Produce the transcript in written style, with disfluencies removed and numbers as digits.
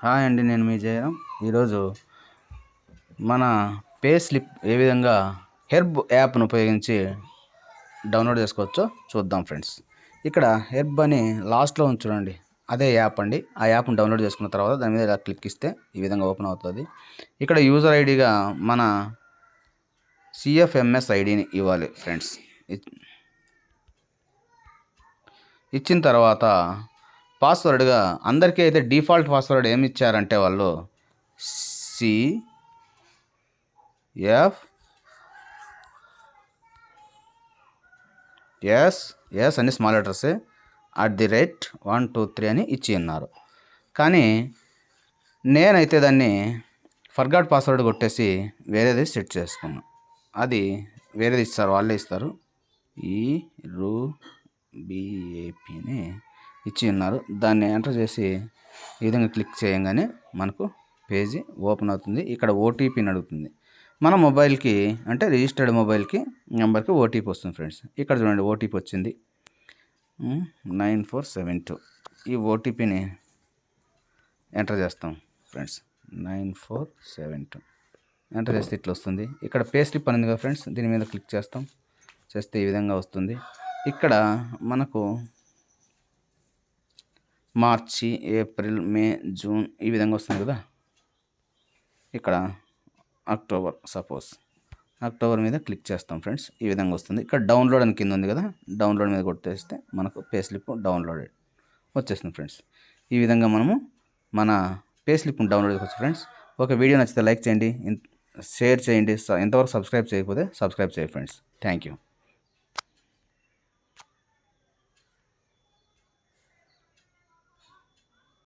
Hi అండి, నేను మీ జయరాం. ఈరోజు మన పే స్లిప్ ఏ విధంగా హెర్బ్ యాప్ను ఉపయోగించి డౌన్లోడ్ చేసుకోవచ్చో చూద్దాం ఫ్రెండ్స్. ఇక్కడ హెర్బ్ అని లాస్ట్లో ఉంది చూడండి, అదే యాప్ అండి. ఆ యాప్ను డౌన్లోడ్ చేసుకున్న తర్వాత దాని మీద ఇలా క్లిక్ ఇస్తే ఈ విధంగా ఓపెన్ అవుతుంది. ఇక్కడ యూజర్ ఐడిగా మన CFMS ఐడిని ఇవ్వాలి ఫ్రెండ్స్. ఇచ్చిన తర్వాత పాస్వర్డ్గా అందరికీ అయితే డిఫాల్ట్ పాస్వర్డ్ ఏమి ఇచ్చారంటే వాళ్ళు CFS అని స్మాల్ లెటర్స్ @123 అని ఇచ్చి ఉన్నారు. కానీ నేనైతే దాన్ని ఫర్గాట్ పాస్వర్డ్ కొట్టేసి వేరేది సెట్ చేసుకున్నాను. అది వేరేది ఇస్తారు, వాళ్ళే ఇస్తారు. BAPని ఇచ్చి ఉన్నారు. దాన్ని ఎంటర్ చేసి ఈ విధంగా క్లిక్ చేయగానే మనకు పేజీ ఓపెన్ అవుతుంది. ఇక్కడ ఓటీపీని అడుగుతుంది. మన మొబైల్కి అంటే రిజిస్టర్డ్ మొబైల్కి నెంబర్కి ఓటీపీ వస్తుంది ఫ్రెండ్స్. ఇక్కడ చూడండి, ఓటీపీ వచ్చింది 9472. ఈ ఓటీపీని ఎంటర్ చేస్తాం ఫ్రెండ్స్. 9472 ఎంటర్ చేస్తే ఇట్లా వస్తుంది. ఇక్కడ పే స్లిప్ అని ఉంది కదా ఫ్రెండ్స్, దీని మీద క్లిక్ చేస్తాం. చేస్తే ఈ విధంగా వస్తుంది. ఇక్కడ మనకు మార్చి, ఏప్రిల్, మే, జూన్ ఈ విధంగా వస్తుంది కదా. ఇక్కడ అక్టోబర్, సపోజ్ అక్టోబర్ మీద క్లిక్ చేస్తాం ఫ్రెండ్స్. ఈ విధంగా వస్తుంది. ఇక్కడ డౌన్లోడ్ అని కింద ఉంది కదా, డౌన్లోడ్ మీద కొట్టేస్తే మనకు పే స్లిప్ డౌన్లోడెడ్ వచ్చేస్తుంది ఫ్రెండ్స్. ఈ విధంగా మనము మన పే స్లిప్ను డౌన్లోడ్ చేసుకోవచ్చు ఫ్రెండ్స్. ఒక వీడియో నచ్చితే లైక్ చేయండి, షేర్ చేయండి. ఎంతవరకు సబ్స్క్రైబ్ చేయకపోతే సబ్స్క్రైబ్ చేయండి ఫ్రెండ్స్. Thank you.